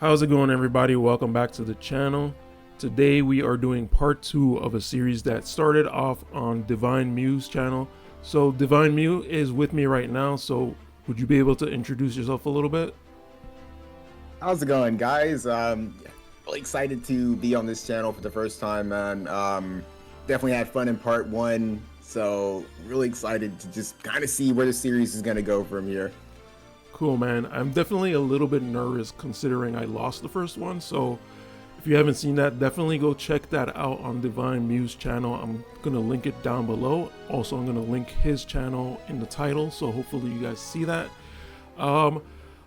How's it going, everybody? Welcome back to the channel. Today we are doing part 2 of a series that started off on Divine Mew's channel. So Divine Mew is with me right now, so would you be able to introduce yourself a little bit? How's it going, guys? Really excited to be on this channel for the first time, man. Definitely had fun in part 1, so really excited to just kind of see where the series is going to go from here. Cool, man. I'm definitely a little bit nervous considering I lost the first one, so if you haven't seen that, definitely go check that out on Divine Mew's channel. I'm going to link it down below. Also, I'm going to link his channel in the title, so hopefully you guys see that. I'm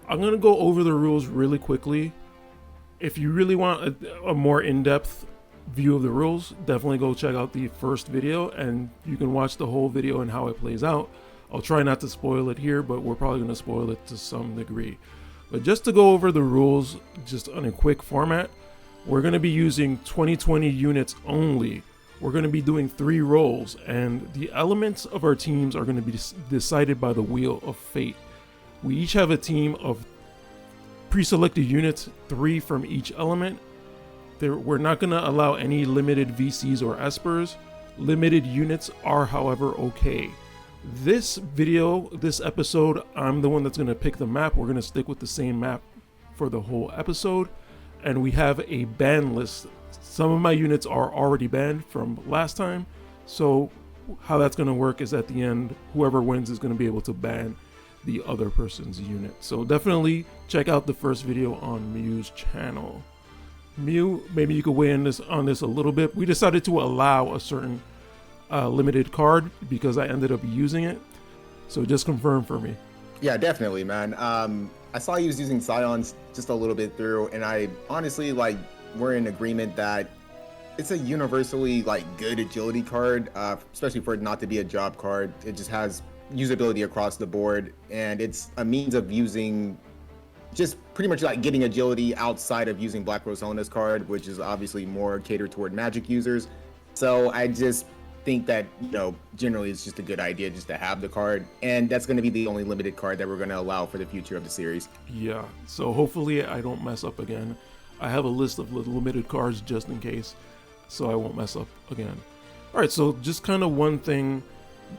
going to go over the rules really quickly. If you really want a more in-depth view of the rules, definitely go check out the first video and you can watch the whole video and how it plays out. I'll try not to spoil it here, but we're probably going to spoil it to some degree. But just to go over the rules, just on a quick format, we're going to be using 2020 units only. We're going to be doing 3 roles, and the elements of our teams are going to be decided by the Wheel of Fate. We each have a team of pre-selected units, 3 from each element. We're not going to allow any limited VCs or Espers. Limited units are, however, okay. This episode, I'm the one that's going to pick the map. We're going to stick with the same map for the whole episode. And we have a ban list. Some of my units are already banned from last time. So how that's going to work is at the end, whoever wins is going to be able to ban the other person's unit. So definitely check out the first video on Mew's channel. Mew, maybe you could weigh in on this a little bit. We decided to allow a certain limited card because I ended up using it. So just confirm for me. Yeah, definitely, man. I saw you was using Scions just a little bit through, and I honestly, we're in agreement that it's a universally, good agility card, especially for it not to be a job card. It just has usability across the board, and it's a means of using just pretty much getting agility outside of using Black Rose Helena's card, which is obviously more catered toward magic users. So I just think that, generally it's just a good idea just to have the card, and that's going to be the only limited card that we're going to allow for the future of the series. Yeah, so hopefully I don't mess up again. I have a list of limited cards just in case, so I won't mess up again. Alright, so just kind of one thing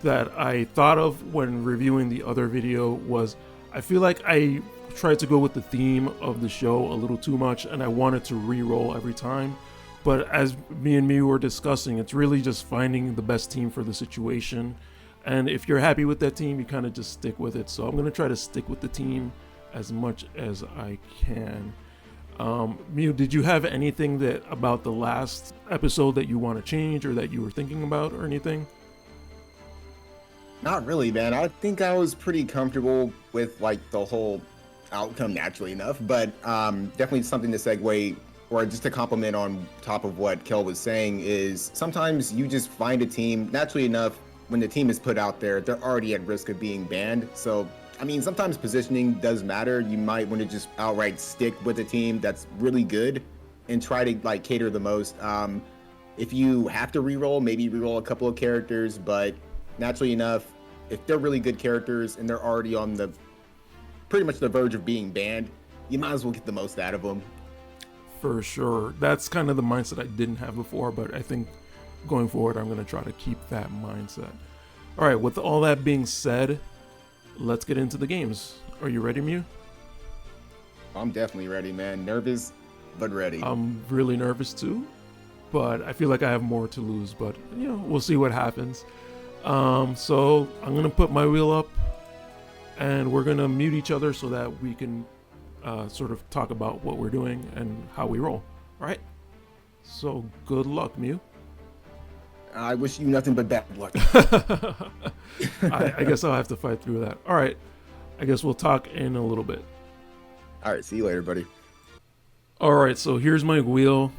that I thought of when reviewing the other video was I feel like I tried to go with the theme of the show a little too much, and I wanted to re-roll every time. But as me and Mew were discussing, it's really just finding the best team for the situation. And if you're happy with that team, you kind of just stick with it. So I'm going to try to stick with the team as much as I can. Mew, did you have anything about the last episode that you want to change or that you were thinking about or anything? Not really, man. I think I was pretty comfortable with the whole outcome naturally enough, but definitely something to segue or just to compliment on top of what Kel was saying is sometimes you just find a team naturally enough when the team is put out there, they're already at risk of being banned. So, I mean, sometimes positioning does matter. You might want to just outright stick with a team that's really good and try to cater the most. If you have to reroll, maybe reroll a couple of characters, but naturally enough, if they're really good characters and they're already on the pretty much the verge of being banned, you might as well get the most out of them. For sure. That's kind of the mindset I didn't have before, but I think going forward, I'm going to try to keep that mindset. All right, with all that being said, let's get into the games. Are you ready, Mew? I'm definitely ready, man. Nervous, but ready. I'm really nervous too, but I feel like I have more to lose, but we'll see what happens. So I'm going to put my wheel up and we're going to mute each other so that we can sort of talk about what we're doing and how we roll. All right. So good luck, Mew. I wish you nothing but bad luck. I guess I'll have to fight through that. All right. I guess we'll talk in a little bit. All right. See you later, buddy. All right. So here's my wheel.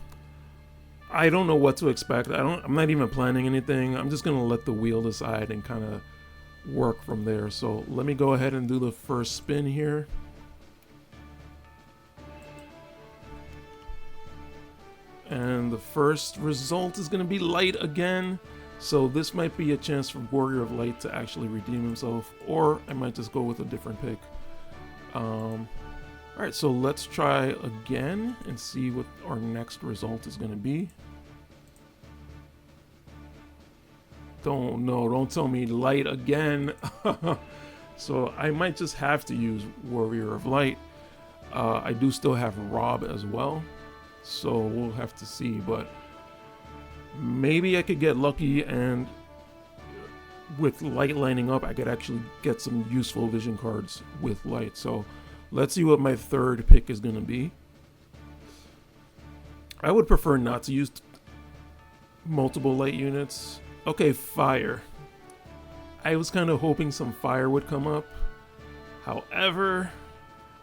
I don't know what to expect. I'm not even planning anything. I'm just going to let the wheel decide and kind of work from there. So let me go ahead and do the first spin here. And the first result is going to be Light again. So this might be a chance for Warrior of Light to actually redeem himself. Or I might just go with a different pick. All right, so let's try again and see what our next result is going to be. Don't tell me light again. So I might just have to use Warrior of Light. I do still have Rob as well, so we'll have to see, but maybe I could get lucky and with light lining up I could actually get some useful vision cards with light. So let's see what my third pick is going to be. I would prefer not to use multiple light units. Okay, fire. I was kind of hoping some fire would come up. However,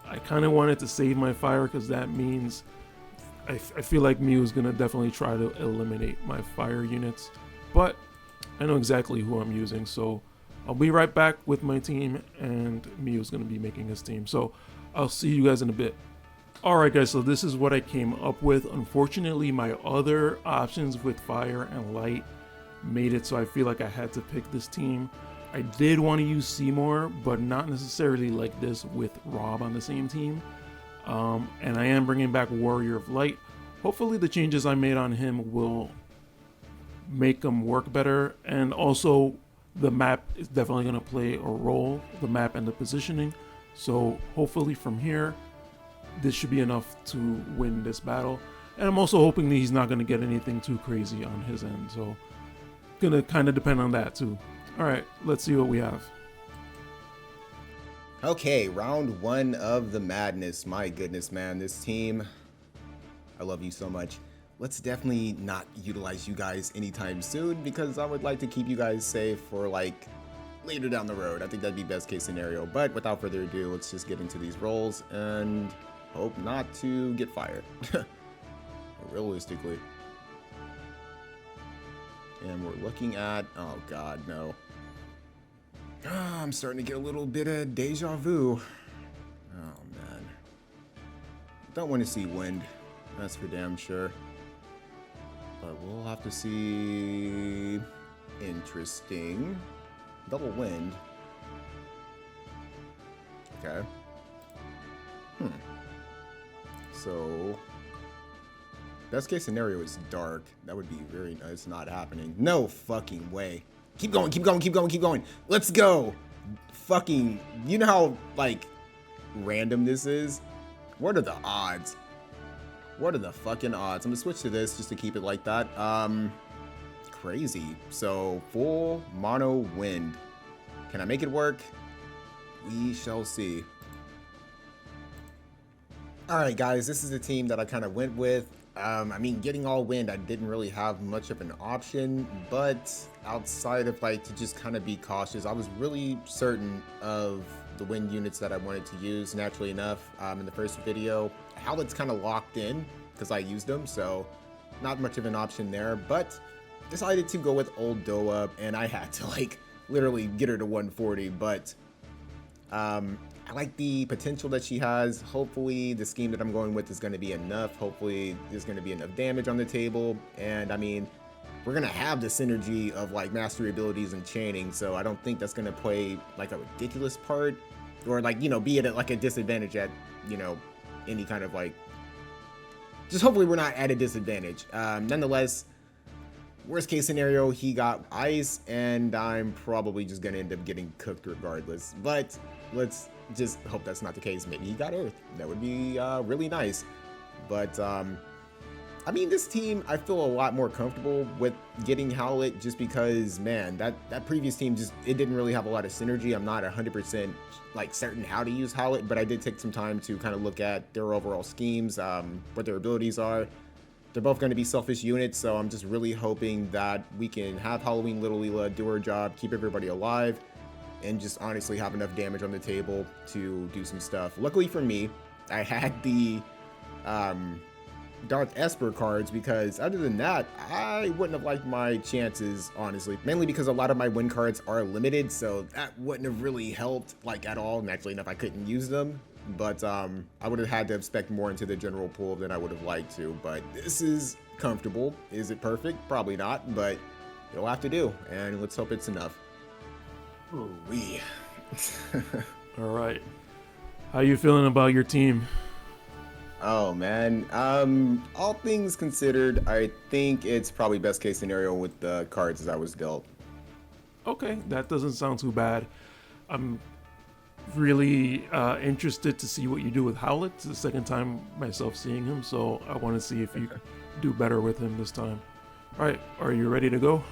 I kind of wanted to save my fire because that means I feel like Mew is going to definitely try to eliminate my fire units. But I know exactly who I'm using, so I'll be right back with my team, and Mew is going to be making his team. So I'll see you guys in a bit. Alright guys, so this is what I came up with. Unfortunately, my other options with fire and light made it so I feel like I had to pick this team. I did want to use Seymour, but not necessarily like this with Rob on the same team. And I am bringing back Warrior of Light. Hopefully the changes I made on him will make him work better. And also the map is definitely going to play a role, the map and the positioning. So hopefully from here, this should be enough to win this battle. And I'm also hoping that he's not going to get anything too crazy on his end. So gonna kind of depend on that too. All right, let's see what we have. Okay, round one of the madness. My goodness, man, this team, I love you so much. Let's definitely not utilize you guys anytime soon because I would like to keep you guys safe for like later down the road. I think that'd be best case scenario. But without further ado, let's just get into these rolls and hope not to get fired. Realistically. And we're looking at, oh god, no. I'm starting to get a little bit of deja vu. Oh man. Don't want to see wind, that's for damn sure. But we'll have to see. Interesting. Double wind. Okay. So best case scenario is dark. That would be very nice. Not happening. No fucking way. Keep going, keep going, keep going, keep going. Let's go. Fucking, you know how like random this is? What are the odds? What are the fucking odds? I'm gonna switch to this just to keep it like that. Crazy. So full mono wind. Can I make it work? We shall see. All right, guys, this is the team that I kind of went with. I mean, getting all wind, I didn't really have much of an option, but outside of like to just kind of be cautious, I was really certain of the wind units that I wanted to use. Naturally enough, in the first video, Howlett's kind of locked in because I used them, so not much of an option there, but decided to go with old Doa, and I had to like literally get her to 140, but I like the potential that she has. Hopefully the scheme that I'm going with is going to be enough. Hopefully there's going to be enough damage on the table. And I mean, we're going to have the synergy of like mastery abilities and chaining. So I don't think that's going to play like a ridiculous part or like, you know, be at like a disadvantage at, you know, any kind of like, just hopefully we're not at a disadvantage. Nonetheless, worst case scenario, he got ice and I'm probably just going to end up getting cooked regardless. But let's just hope that's not the case. Maybe he got earth. That would be really nice. But I mean, this team, I feel a lot more comfortable with getting Howlett just because, man, that previous team just, it didn't really have a lot of synergy. I'm not 100% like certain how to use Howlett, but I did take some time to kind of look at their overall schemes, what their abilities are. They're both going to be selfish units, so I'm just really hoping that we can have Halloween Little Leela do her job, keep everybody alive, and just honestly have enough damage on the table to do some stuff. Luckily for me, I had the Darth Esper cards because other than that, I wouldn't have liked my chances, honestly. Mainly because a lot of my win cards are limited, so that wouldn't have really helped like at all. Naturally enough, I couldn't use them, but I would have had to have spec more into the general pool than I would have liked to. But this is comfortable. Is it perfect? Probably not, but it'll have to do, and let's hope it's enough. Ooh-wee. All right. How you feeling about your team? Oh man. All things considered, I think it's probably best case scenario with the cards as I was dealt. Okay, that doesn't sound too bad. I'm really interested to see what you do with Howlett. It's the second time myself seeing him, so I want to see if you do better with him this time. All right, are you ready to go?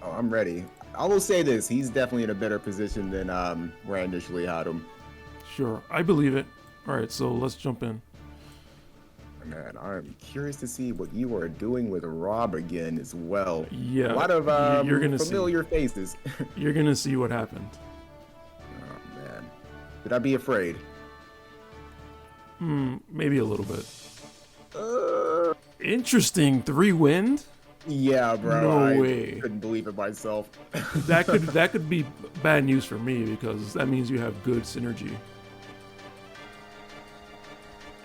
Oh, I'm ready. I will say this: he's definitely in a better position than where I initially had him. Sure, I believe it. All right, so let's jump in. Man, I'm curious to see what you are doing with Rob again as well. Yeah, A lot of you're gonna familiar faces. You're gonna see what happened. Oh man, should I be afraid? Maybe a little bit. Uh, Interesting, 3 wind. yeah, bro. No I way. couldn't believe it myself. That could be bad news for me because that means you have good synergy.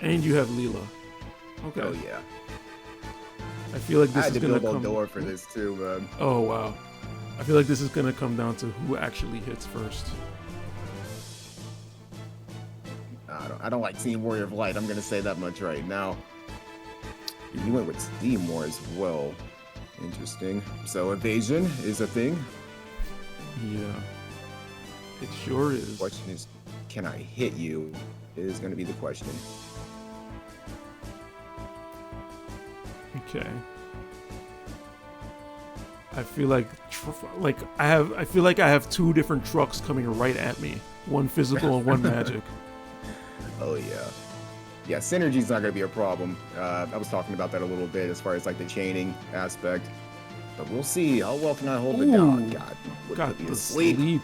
And you have Leela. Okay. Oh yeah. I feel like I this had is to gonna build a come. door for this too, man. Oh wow. I feel like this is gonna come down to who actually hits first. I don't like seeing Warrior of Light. I'm gonna say that much right now. You went with Seymour as well. Interesting. So evasion is a thing. Yeah. It sure The is. question is, can I hit you? Is gonna be the question. Okay. I feel like I feel like I have two different trucks coming right at me. One physical and one magic. Oh yeah. Yeah, synergy's not gonna be a problem. I was talking about that a little bit as far as like the chaining aspect. But we'll see. How well can I hold it down? Ooh, God, would Got put me the to sleep. sleep.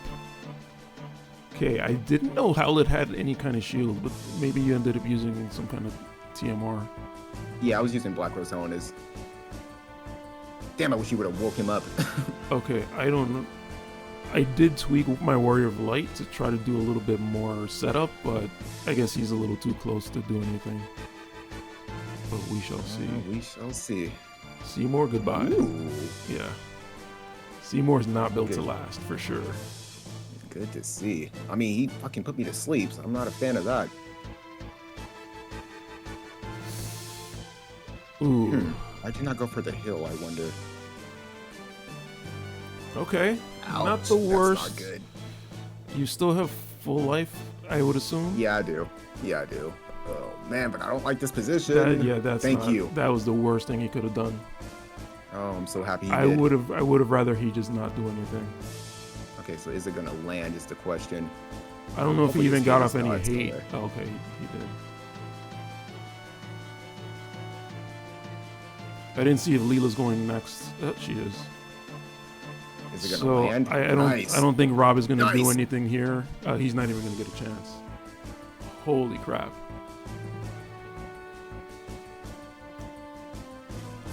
Okay, I didn't know Howlett had any kind of shield, but maybe you ended up using some kind of TMR. Yeah, I was using Black Rose Helena. Damn, I wish you would have woke him up. Okay, I don't know. I did tweak my Warrior of Light to try to do a little bit more setup, but I guess he's a little too close to do anything. But we shall see. We shall see. Seymour, goodbye. Ooh, Yeah. Seymour's not built to Good. last, for sure. good to see. I mean, he fucking put me to sleep, so I'm not a fan of that. Ooh. I did not go for the hill, I wonder. Okay. Not Ouch, the that's worst. not good. You still have full life, I would assume? Yeah, I do. Yeah, I do. Oh man, but I don't like this position. That's Thank not- you. That was the worst thing he could have done. Oh, I'm so happy he I did. would have rather he just not do anything. Okay, so is it gonna land? Is the question. I don't know if he Hopefully even his got feelings off any are still hate. there. Oh, okay, he did. I didn't see if Leela's going next. She is. Is it gonna So land? I don't think Rob is gonna do Nice. anything here. He's not even gonna get a chance. Holy crap!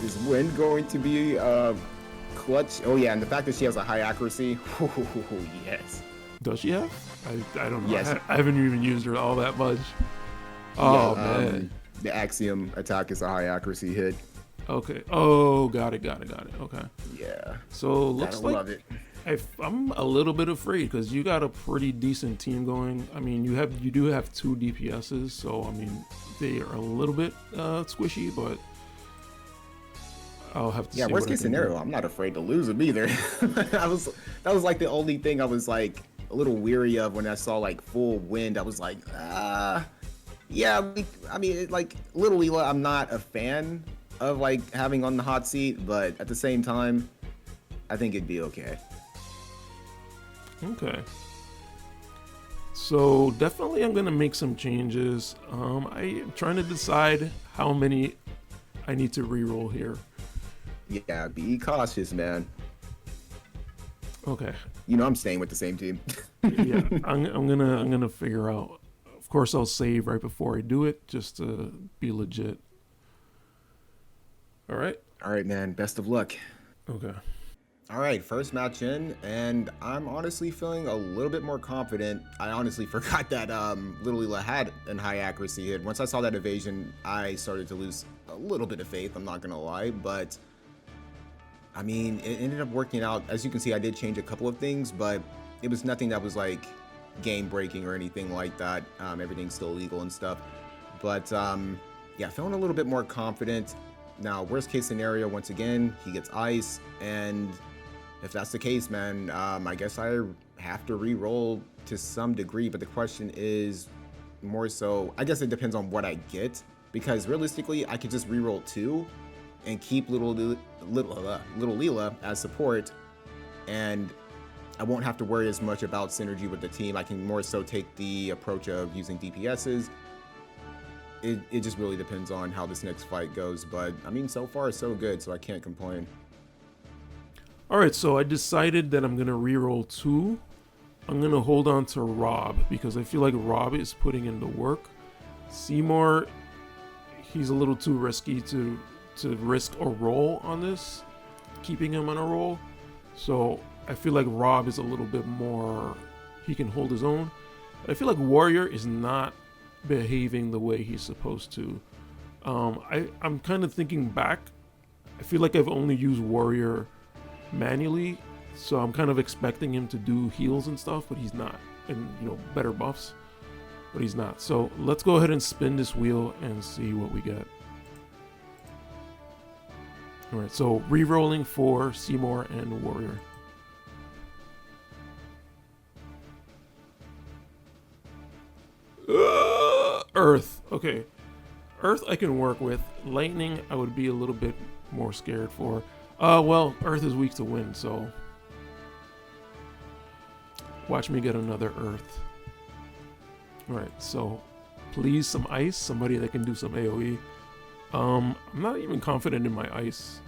Is Wind going to be clutch? Oh yeah, and the fact that she has a high accuracy. Yes. Does she have? I don't know. Yes. I haven't even used her all that much. Oh Yeah, man. The Axiom attack is a high accuracy hit. Okay. Oh, got it. Okay. Yeah. So looks Gotta like love it. I'm a little bit afraid because you got a pretty decent team going. I mean, you do have 2 DPSs, so I mean they are a little bit squishy, but I'll have to Yeah, see. worst what I case can do. scenario, I'm not afraid to lose him either. that was like the only thing I was like a little weary of when I saw like full wind. I was like, yeah. I mean, like Little Leela, I'm not a fan of like having on the hot seat, but at the same time, I think it'd be okay. Okay. So definitely, I'm gonna make some changes. I am trying to decide how many I need to reroll here. Yeah, be cautious, man. Okay. You know I'm staying with the same team. Yeah, I'm gonna figure out. Of course, I'll save right before I do it, just to be legit. All right. All right, man. Best of luck. Okay. All right, first match in, and I'm honestly feeling a little bit more confident. I honestly forgot that Little Leela had an high accuracy hit. Once I saw that evasion, I started to lose a little bit of faith, I'm not gonna lie, but I mean, it ended up working out. As you can see, I did change a couple of things, but it was nothing that was like game breaking or anything like that. Everything's still legal and stuff. But yeah, feeling a little bit more confident. Now, worst case scenario, once again, he gets ice, and if that's the case, man, I guess I have to re-roll to some degree. But the question is more so, I guess it depends on what I get, because realistically, I could just re-roll 2 and keep little Leela as support, and I won't have to worry as much about synergy with the team. I can more so take the approach of using DPSs. It just really depends on how this next fight goes, but I mean, so far so good, so I can't complain. All right, so I decided that I'm gonna reroll 2. I'm gonna hold on to Rob because I feel like Rob is putting in the work. Seymour, he's a little too risky to risk a roll on this, keeping him on a roll. So I feel like Rob is a little bit more, he can hold his own. I feel like Warrior is not behaving the way he's supposed to. I'm kind of thinking back. I feel like I've only used Warrior manually, so I'm kind of expecting him to do heals and stuff, but he's not, and better buffs, but he's not. So let's go ahead and spin this wheel and see what we get. All right, so re-rolling for Seymour and Warrior. Earth. Okay. Earth I can work with. Lightning I would be a little bit more scared for. Well, Earth is weak to wind, so watch me get another Earth. Alright, so please some ice. Somebody that can do some AoE. I'm not even confident in my ice.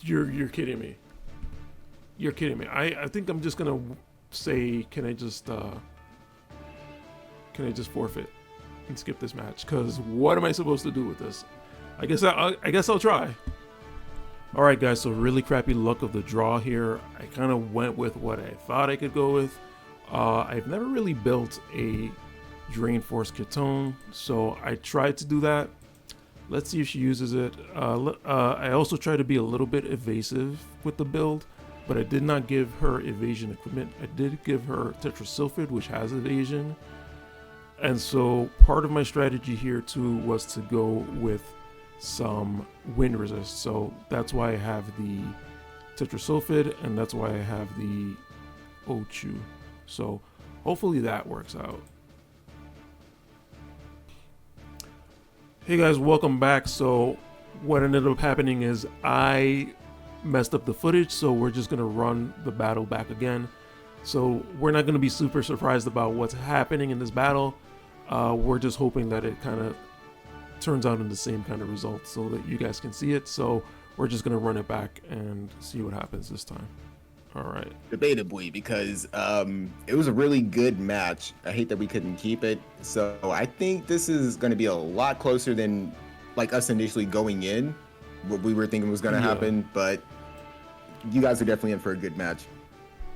You're kidding me. You're kidding me. I think I'm just gonna say, can I just forfeit and skip this match? Because what am I supposed to do with this? I guess I'll try. All right, guys. So really crappy luck of the draw here. I kind of went with what I thought I could go with. I've never really built a Drain Force Ketone, so I tried to do that. Let's see if she uses it. I also tried to be a little bit evasive with the build, but I did not give her evasion equipment. I did give her Tetrasulfide, which has evasion. And so part of my strategy here too was to go with some wind resist. So that's why I have the Tetrasulfide, and that's why I have the Ochu. So hopefully that works out. Hey guys, welcome back. So what ended up happening is I messed up the footage, so we're just gonna run the battle back again. So we're not gonna be super surprised about what's happening in this battle. We're just hoping that it kind of turns out in the same kind of results so that you guys can see it. So we're just gonna run it back and see what happens this time. All right. Debatably, because it was a really good match. I hate that we couldn't keep it. So I think this is going to be a lot closer than like us initially going in, what we were thinking was going to happen. But you guys are definitely in for a good match.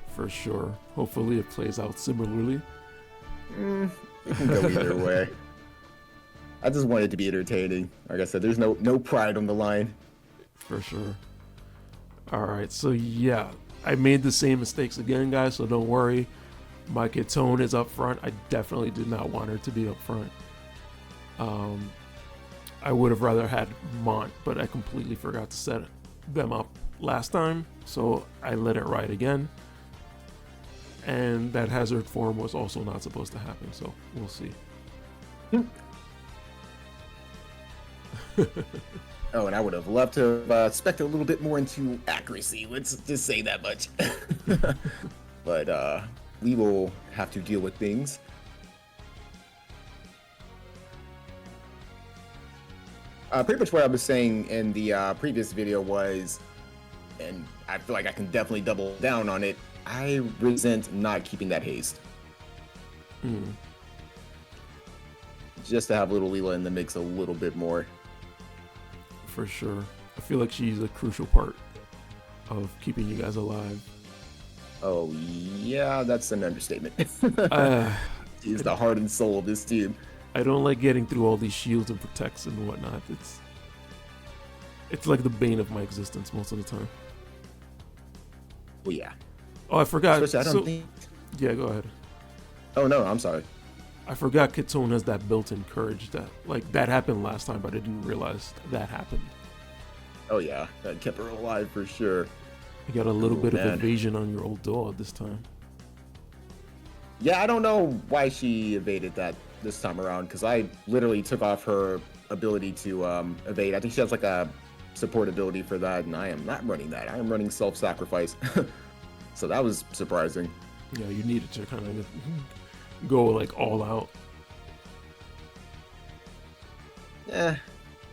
For sure. Hopefully it plays out similarly. It can go either way. I just want it to be entertaining. Like I said, there's no pride on the line. For sure. All right, so yeah, I made the same mistakes again, guys, so don't worry. My Ketone is up front. I definitely did not want her to be up front. I would have rather had Mont, but I completely forgot to set them up last time, so I let it ride again. And that hazard form was also not supposed to happen, so we'll see. Oh, and I would have loved to spec a little bit more into accuracy. Let's just say that much. But we will have to deal with things. Pretty much what I was saying in the previous video was, and I feel like I can definitely double down on it, I resent not keeping that haste. Just to have little Leela in the mix a little bit more. For sure. I feel like she's a crucial part of keeping you guys alive. Oh, yeah, that's an understatement. She's the heart and soul of this team. I don't like getting through all these shields and protects and whatnot. It's like the bane of my existence most of the time. Well, yeah. Oh, I forgot. Especially, I don't think... Yeah, go ahead. Oh, no, I'm sorry. I forgot Kitone has that built-in courage that, like, that happened last time, but I didn't realize that happened. Oh yeah, that kept her alive for sure. You got a little bit man. of evasion on your old Doa this time. Yeah, I don't know why she evaded that this time around, because I literally took off her ability to evade. I think she has like a support ability for that, and I am not running that. I am running self-sacrifice. So that was surprising. Yeah, you needed to kind of go like all out. Yeah,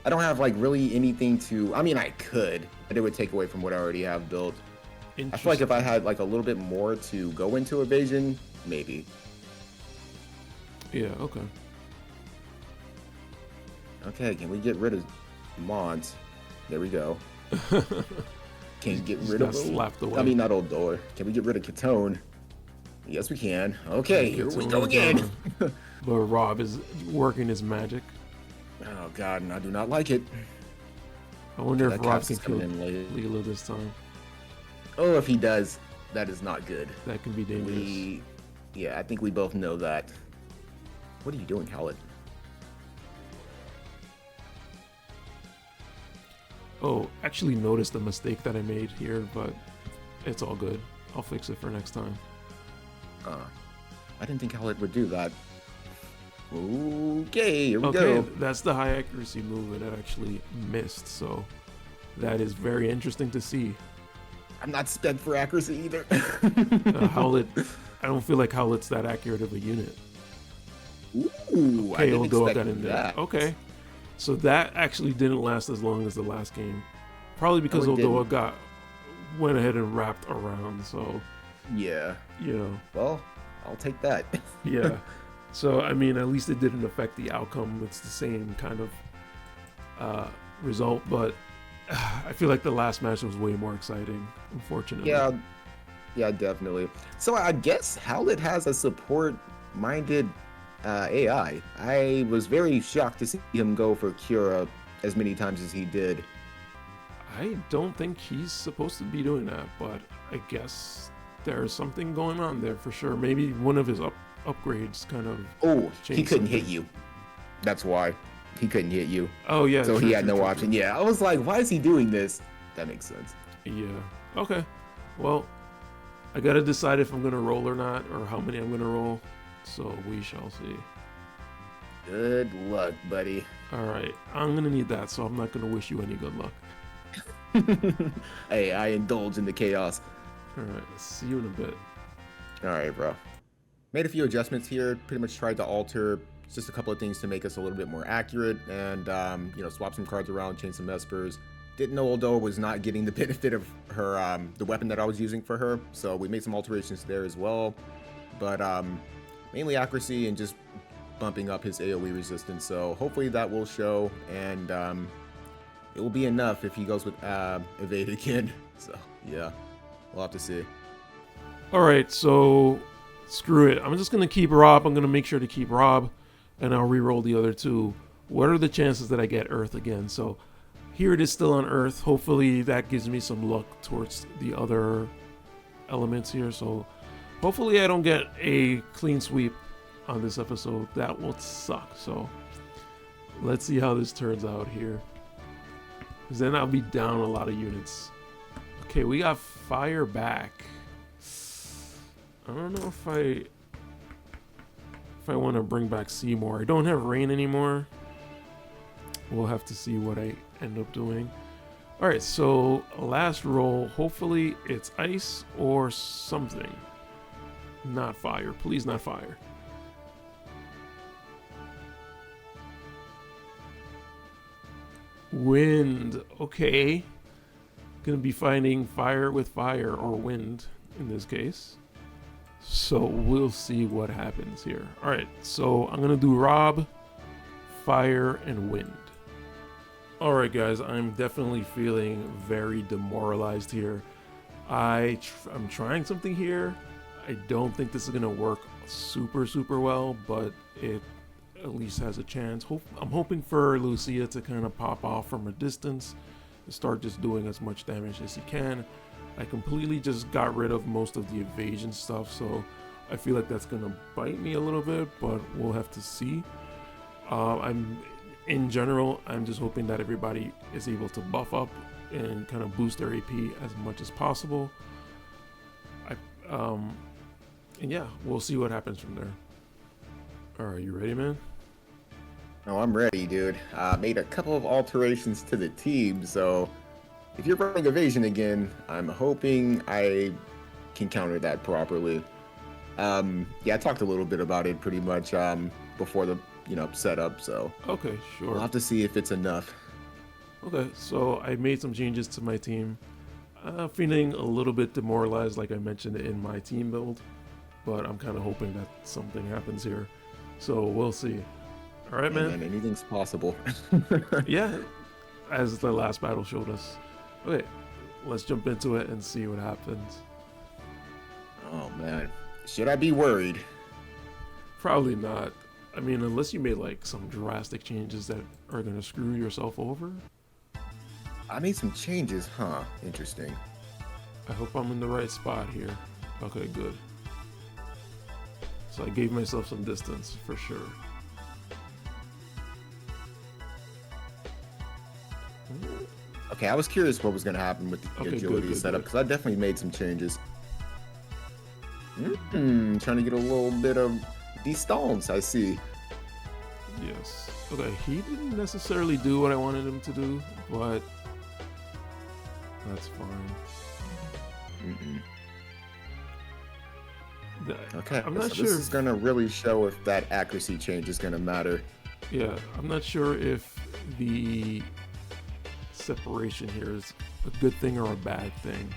I don't have like really anything to. I mean, I could, but it would take away from what I already have built. I feel like if I had like a little bit more to go into evasion, maybe. Yeah, okay. Okay, can we get rid of Mont? There we go. Can you get rid of slapped away. I mean, not old door. Can we get rid of Kitone? Yes, we can. Okay, here we go again. But Rob is working his magic. Oh god, and I do not like it. I wonder if Rob Caps can is kill coming in late. Lilo this time. Oh, if he does, that is not good. That can be dangerous. Yeah, I think we both know that. What are you doing, Howlett? Oh, actually noticed the mistake that I made here, but it's all good. I'll fix it for next time. I didn't think Howlett would do that. Okay, here we Okay, go. that's the high accuracy move, and it actually missed, so that is very interesting to see. I'm not sped for accuracy either. Howlett, I don't feel like Howlett's that accurate of a unit. Ooh, I Okay, didn't Odoa expect got in there. that. Okay, so that actually didn't last as long as the last game. Probably because No, it Odoa went ahead and wrapped around, so, Yeah. you know. Well, I'll take that. Yeah. So, I mean, at least it didn't affect the outcome. It's the same kind of result, but I feel like the last match was way more exciting, unfortunately. Yeah, definitely. So I guess Howlett has a support-minded AI. I was very shocked to see him go for Cura as many times as he did. I don't think he's supposed to be doing that, but I guess there's something going on there for sure. Maybe one of his upgrades kind of. Oh, he changed couldn't something. hit you. That's why. He couldn't hit you. Oh, yeah. So true, he had true, no true, option. true. Yeah, I was like, why is he doing this? That makes sense. Yeah. Okay. Well, I gotta decide if I'm gonna roll or not, or how many I'm gonna roll. So we shall see. Good luck, buddy. All right. I'm gonna need that, so I'm not gonna wish you any good luck. Hey, I indulge in the chaos. All right. See you in a bit. All right, bro. Made a few adjustments here. Pretty much tried to alter just a couple of things to make us a little bit more accurate, and swap some cards around, change some espers. Didn't know Odoa was not getting the benefit of her the weapon that I was using for her, so we made some alterations there as well. But mainly accuracy and just bumping up his AoE resistance. So hopefully that will show, and it will be enough if he goes with evade again. So yeah, we'll have to see. All right. So screw it. I'm just gonna keep Rob. I'm gonna make sure to keep Rob, and I'll re-roll the other two. What are the chances that I get Earth again? So here it is still on Earth. Hopefully that gives me some luck towards the other elements here. So hopefully I don't get a clean sweep on this episode. That would suck. So let's see how this turns out here. Because then I'll be down a lot of units. Okay, we got fire back. I don't know if I want to bring back Seymour. I don't have rain anymore. We'll have to see what I end up doing. All right, so last roll. Hopefully it's ice or something. Not fire. Please, not fire. Wind. Okay. Gonna be finding fire with fire or wind in this case. So we'll see what happens here. All right, so I'm gonna do Rob, fire, and wind. All right, guys, I'm definitely feeling very demoralized here. I'm trying something here. I don't think this is gonna work super well, but it at least has a chance. I'm hoping for Lucia to kind of pop off from a distance and start just doing as much damage as he can. I completely just got rid of most of the evasion stuff, so I feel like that's gonna bite me a little bit, but we'll have to see. In general, I'm just hoping that everybody is able to buff up and kind of boost their AP as much as possible. And yeah, we'll see what happens from there. All right, you ready, man? Oh, I'm ready, dude. Made a couple of alterations to the team, so if you're running evasion again, I'm hoping I can counter that properly. Yeah, I talked a little bit about it pretty much before the setup, so Okay, sure. we'll have to see if it's enough. Okay, so I made some changes to my team. Feeling a little bit demoralized, like I mentioned in my team build, but I'm kind of hoping that something happens here. So we'll see. All right, man. Anything's possible. Yeah, as the last battle showed us. Okay, let's jump into it and see what happens. Oh man, should I be worried? Probably not. I mean, unless you made like some drastic changes that are gonna screw yourself over. I made some changes, huh? Interesting. I hope I'm in the right spot here. Okay, good. So I gave myself some distance for sure. Okay, I was curious what was going to happen with the Okay, agility good, setup good. because I definitely made some changes. Trying to get a little bit of distance, I see. Yes. Okay, he didn't necessarily do what I wanted him to do, but that's fine. Okay, I'm not so sure. this is going to really show if that accuracy change is going to matter. Yeah, I'm not sure if the separation here is a good thing or a bad thing.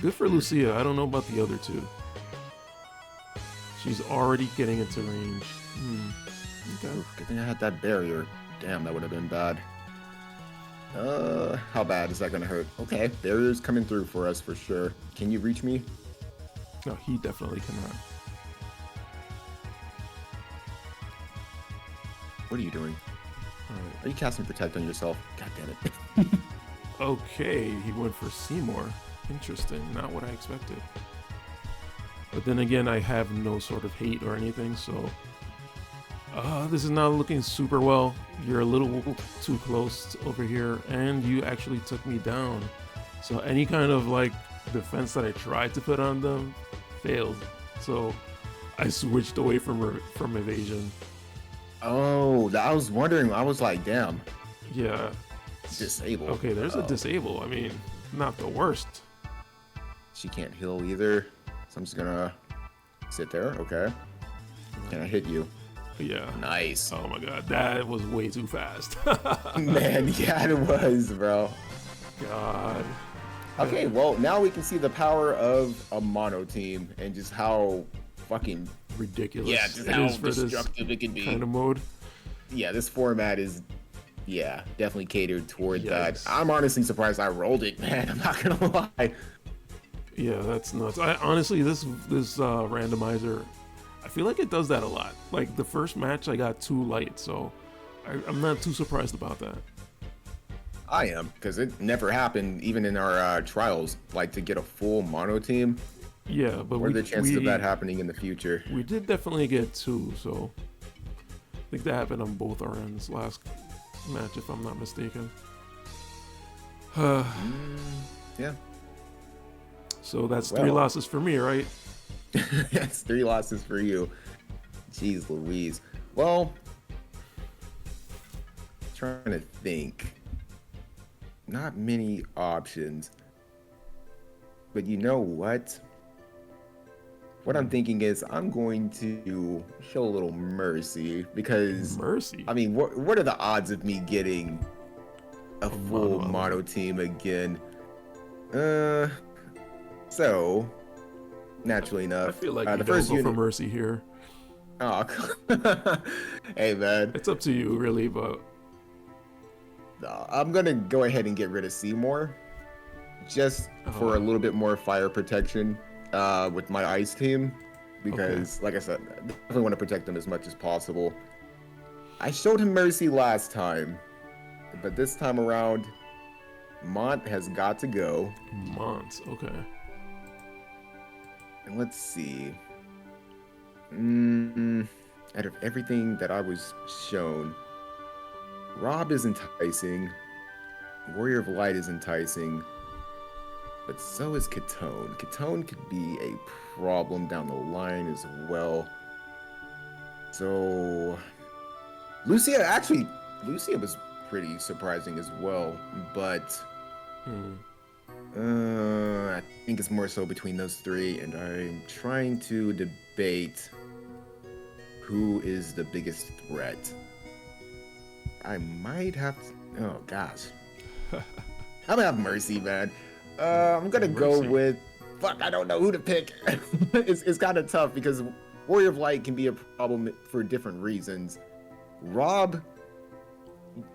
Good for Lucia. I don't know about the other two. She's already getting into range. Okay. Good thing I had that barrier. Damn, that would have been bad. How bad is that going to hurt? Okay, barrier's coming through for us for sure. Can you reach me? No, he definitely cannot. What are you doing? Alright. Are you casting Protect on yourself? God damn it. Okay, he went for Seymour. Interesting, not what I expected. But then again, I have no sort of hate or anything, so... this is not looking super well. You're a little too close over here, and you actually took me down. So any kind of, like, defense that I tried to put on them failed. So I switched away from evasion. Oh, I was wondering. I was like, damn. Yeah. Disable. Okay, there's a disable. I mean, not the worst. She can't heal either. So I'm just gonna sit there. Okay. Can I hit you? Yeah. Nice. Oh my god, that was way too fast. Man, yeah, it was, bro. God. Okay, well, now we can see the power of a mono team and just how fucking Ridiculous. yeah, just it how is for destructive it can be. kind of mode. Yeah, this format is definitely catered toward that. Yikes. I'm honestly surprised I rolled it, man. I'm not gonna lie. Yeah, that's nuts. I honestly, this randomizer, I feel like it does that a lot. Like the first match, I got too light, so I'm not too surprised about that. I am, because it never happened even in our trials, like to get a full mono team. Yeah, but What are the chances of that happening in the future? We did definitely get two, so I think that happened on both our ends last match, if I'm not mistaken. Yeah. So that's 3 losses for me, right? That's 3 losses for you. Jeez Louise. Well, trying to think. Not many options. But you know what? What I'm thinking is I'm going to show a little mercy because Mercy. I mean, what are the odds of me getting a full mono team again? So naturally enough, I feel like the you first don't go unit. for mercy here. Oh, hey man, It's up to you, really, but I'm gonna go ahead and get rid of Seymour, just for a little bit more fire protection with my ice team, because like I said, I definitely want to protect them as much as possible. I showed him mercy last time, but this time around, Mont has got to go. Mont, okay. And let's see. Mm, out of everything that I was shown, Rob is enticing. Warrior of Light is enticing, but so is Katone. Katone could be a problem down the line as well. So Lucia, actually, Lucia was pretty surprising as well, but Hmm. I think it's more so between those three, and I'm trying to debate who is the biggest threat. I might have to, oh gosh. I'm gonna have Mercy, man. I'm gonna go Mercy. with, fuck, I don't know who to pick. It's kind of tough because Warrior of Light can be a problem for different reasons. Rob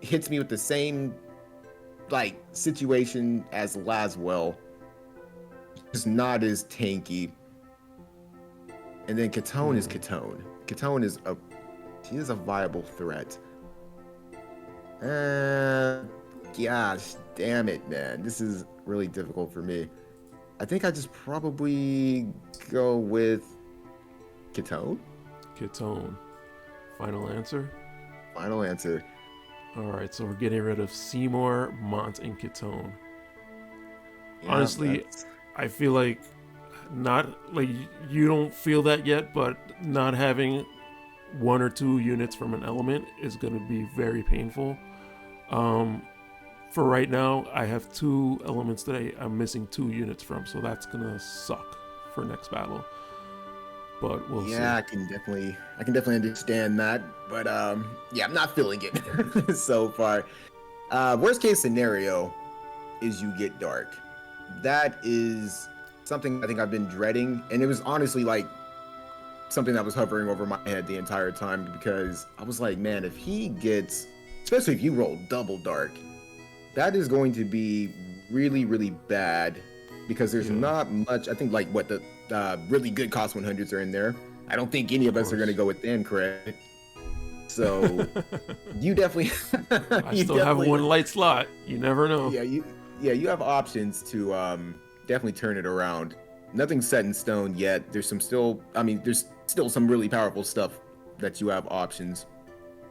hits me with the same like situation as Laswell, just not as tanky. And then Katone is Hmm. Katone. Katone is a she is a viable threat. Uh, gosh, damn it, man. This is really difficult for me. I think I just probably go with Katone. Ketone. Final answer. Final answer. All right, so we're getting rid of Seymour, Mont, and Ketone. Yeah, Honestly, that's I feel like not like you don't feel that yet, but not having one or two units from an element is going to be very painful. Um, for right now, I have two elements that I'm missing two units from, so that's gonna suck for next battle. But we'll see. yeah, I can definitely understand that. But yeah, I'm not feeling it so far. Worst case scenario is you get dark. That is something I think I've been dreading, and it was honestly like something that was hovering over my head the entire time because I was like, man, if he gets, especially if you roll double dark, that is going to be really, really bad because there's Yeah, not much. I think like what the really good cost 100s are in there. I don't think any of of us are going to course. go with Thancred. So you definitely, I you still have definitely, one light slot. You never know. yeah, you have options to definitely turn it around. Nothing's set in stone yet. There's some still, I mean, there's still some really powerful stuff that you have options.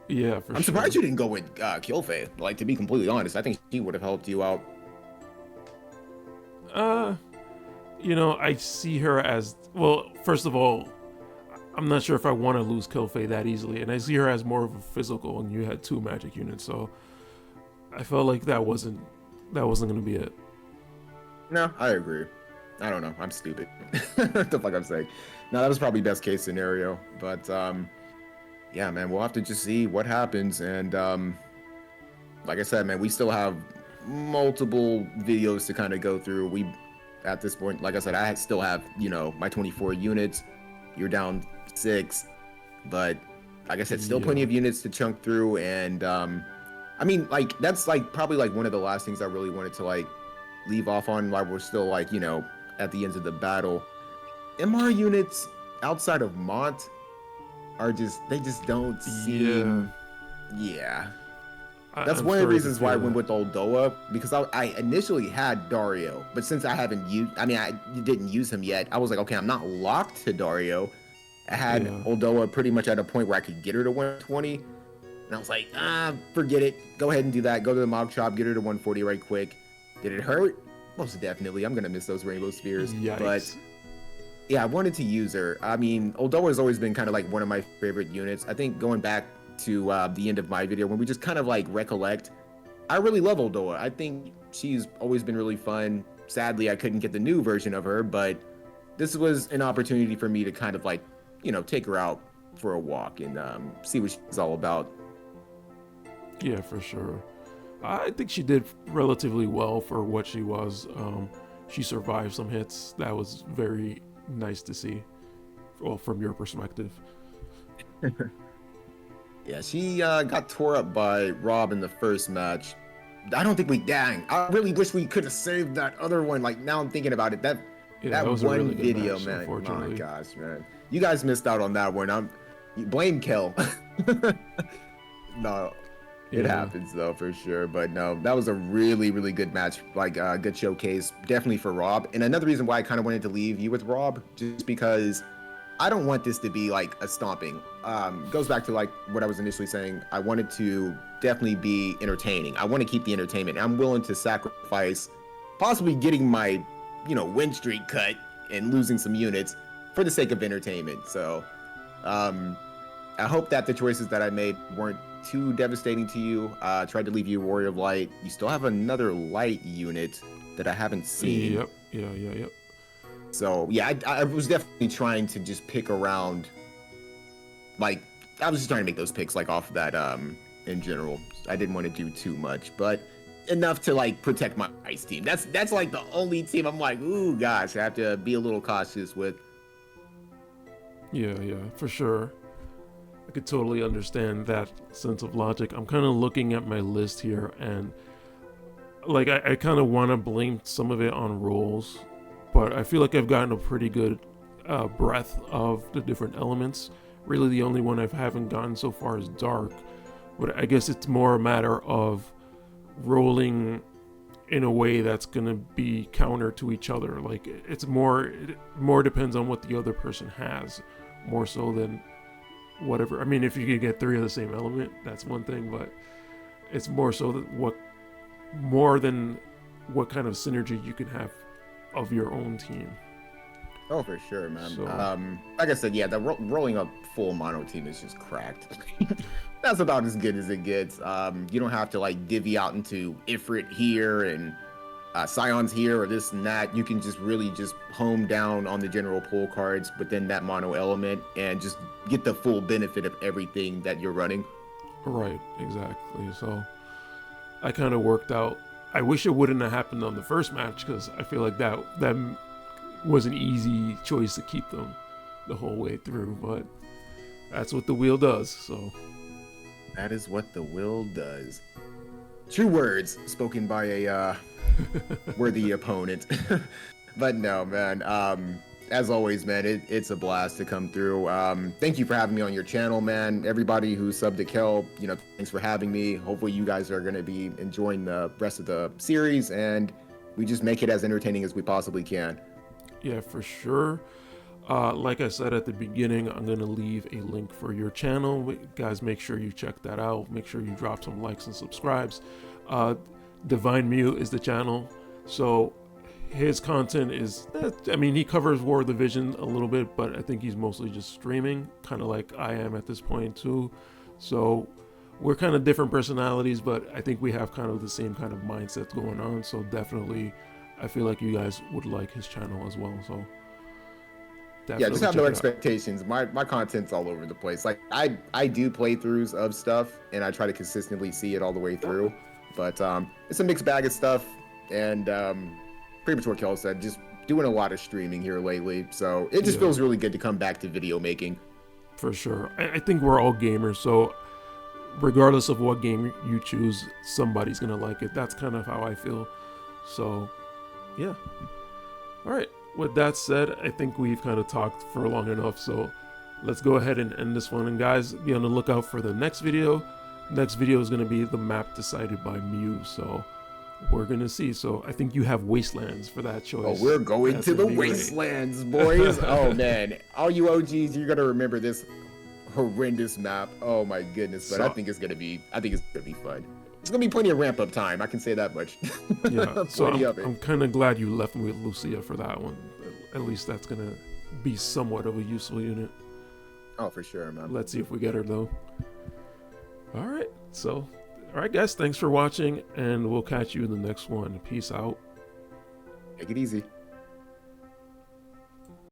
Yeah, for I'm surprised sure. you didn't go with Killfay. Like, to be completely honest, I think she would have helped you out. Uh, I see her as well. First of all, I'm not sure if I want to lose Killfay that easily, and I see her as more of a physical. And you had two magic units, so I felt like that wasn't gonna be it. No, I agree. I don't know. I'm stupid. What the fuck I'm saying? No, that was probably best case scenario. But yeah, man, we'll have to just see what happens. And like I said, man, we still have multiple videos to kind of go through. We at this point, like I said, still have my 24 units. You're down 6, but like I said, still plenty Yeah, of units to chunk through. And I mean, like that's like probably like one of the last things I really wanted to like leave off on while we're still like at the ends of the battle. MR units outside of Mont are just they just don't yeah. seem, yeah. That's I'm one of the starting to reasons why I feel went that. with Oldoa because I initially had Dario, but since I haven't used, I mean, I didn't use him yet. I was like, okay, I'm not locked to Dario. I had Yeah, Oldoa pretty much at a point where I could get her to 120, and I was like, forget it. Go ahead and do that. Go to the mob shop, get her to 140 right quick. Did it hurt? Most definitely. I'm gonna miss those rainbow spheres, but yikes. yeah, I wanted to use her. I mean, Oldoa has always been kind of like one of my favorite units. I think going back to the end of my video when we just kind of like recollect, I really love Oldoa. I think she's always been really fun. Sadly, I couldn't get the new version of her, but this was an opportunity for me to kind of like, take her out for a walk and see what she's all about. Yeah, for sure. I think she did relatively well for what she was. She survived some hits. That was very nice to see. Well, from your perspective. Yeah, she got tore up by Rob in the first match. I don't think dang. I really wish we could have saved that other one. Like now I'm thinking about it. That Yeah, that that was a one really good video, match, man. My unfortunately. gosh, man. You guys missed out on that one. You blame Kel. No, it Yeah, happens though for sure. But no, that was a really, really good match. Like good showcase, definitely for Rob. And another reason why I kind of wanted to leave you with Rob, just because I don't want this to be like a stomping. Goes back to like what I was initially saying. I want it to definitely be entertaining. I want to keep the entertainment. I'm willing to sacrifice possibly getting my, win streak cut and losing some units for the sake of entertainment. So, I hope that the choices that I made weren't too devastating to you. Tried to leave you Warrior of Light. You still have another light unit that I haven't seen. Yep. Yep. So yeah, I was definitely trying to just pick around. Like, I was just trying to make those picks like off of that in general. I didn't want to do too much, but enough to like protect my ice team. That's like the only team I'm like, ooh gosh, I have to be a little cautious with. Yeah, for sure. I could totally understand that sense of logic. I'm kind of looking at my list here, and like I kind of want to blame some of it on rolls, but I feel like I've gotten a pretty good breadth of the different elements. Really, the only one I haven't gotten so far is dark, but I guess it's more a matter of rolling in a way that's gonna be counter to each other. Like it more depends on what the other person has, more so than whatever. I mean, if you could get 3 of the same element, that's one thing, but it's more so that more than what kind of synergy you can have of your own team. Oh, for sure, man. So, like I said, yeah, the rolling a full mono team is just cracked. That's about as good as it gets. You don't have to like divvy out into Ifrit here and Scions here or this and that. You can just really just home down on the general pull cards within that mono element and just get the full benefit of everything that you're running. Right, exactly. So I kind of worked out. I wish it wouldn't have happened on the first match, because I feel like that was an easy choice to keep them the whole way through, but that's what the wheel does. So that is what the will does. True words spoken by a worthy opponent. But no, man. As always, man, it's a blast to come through. Thank you for having me on your channel, man. Everybody who subbed to Kel, thanks for having me. Hopefully you guys are going to be enjoying the rest of the series, and we just make it as entertaining as we possibly can. Yeah, for sure. Like I said at the beginning, I'm going to leave a link for your channel. Guys, make sure you check that out. Make sure you drop some likes and subscribes. Divine Mew is the channel. So his content is, he covers War of the Vision a little bit, but I think he's mostly just streaming, kind of like I am at this point too. So we're kind of different personalities, but I think we have kind of the same kind of mindset going on. So definitely, I feel like you guys would like his channel as well. So yeah, just have no expectations. My content's all over the place. Like I do playthroughs of stuff, and I try to consistently see it all the way through. But it's a mixed bag of stuff, and pretty much what Kel said, just doing a lot of streaming here lately. So it just feels really good to come back to video making. For sure. I think we're all gamers, so regardless of what game you choose, somebody's gonna like it. That's kind of how I feel. So yeah. All right. With that said, I think we've kind of talked for long enough, so let's go ahead and end this one. And guys, be on the lookout for the next video. Next video is going to be the map decided by Mew, so we're going to see. So I think you have Wastelands for that choice. Oh, we're going to the Wastelands, boys. Oh man, all you OGs, you're going to remember this horrendous map. Oh my goodness, but I think it's going to be fun. It's going to be plenty of ramp up time, I can say that much. Yeah, so I'm kind of glad you left me with Lucia for that one. At least that's going to be somewhat of a useful unit. Oh, for sure, man. Let's see if we get her though. All right, guys, thanks for watching, and we'll catch you in the next one. Peace out. Take it easy.